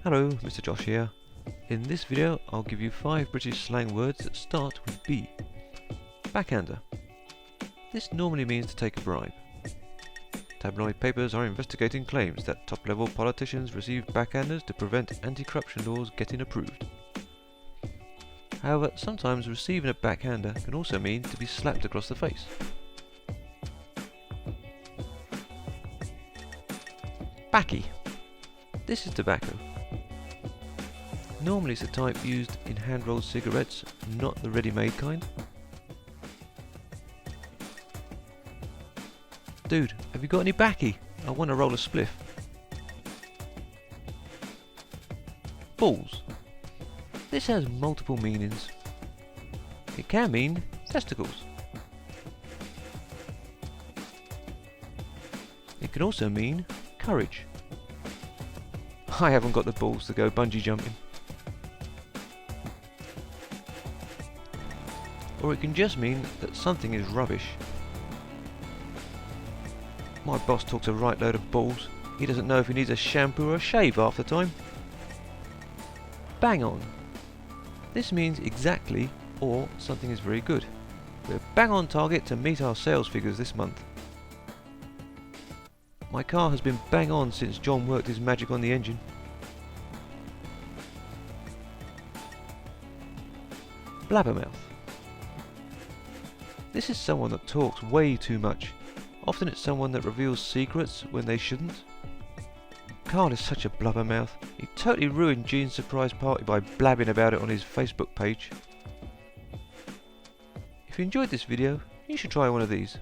Hello, Mr. Josh here. In this video I'll give you 5 British slang words that start with B. Backhander. This normally means to take a bribe. Tabloid papers are investigating claims that top-level politicians receive backhanders to prevent anti-corruption laws getting approved. However, sometimes receiving a backhander can also mean to be slapped across the face. Packy. This is tobacco. Normally it's the type used in hand-rolled cigarettes, not the ready-made kind. Dude, have you got any Packy? I want to roll a spliff. Balls. This has multiple meanings. It can mean testicles. It can also mean courage. I haven't got the balls to go bungee jumping. Or it can just mean that something is rubbish. My boss talks a right load of balls. He doesn't know if he needs a shampoo or a shave half the time. Bang on. This means exactly or something is very good. We're bang on target to meet our sales figures this month. My car has been bang on since John worked his magic on the engine. Blabbermouth. This is someone that talks way too much. Often it's someone that reveals secrets when they shouldn't. Carl is such a blabbermouth. He totally ruined Jean's surprise party by blabbing about it on his Facebook page. If you enjoyed this video, you should try one of these.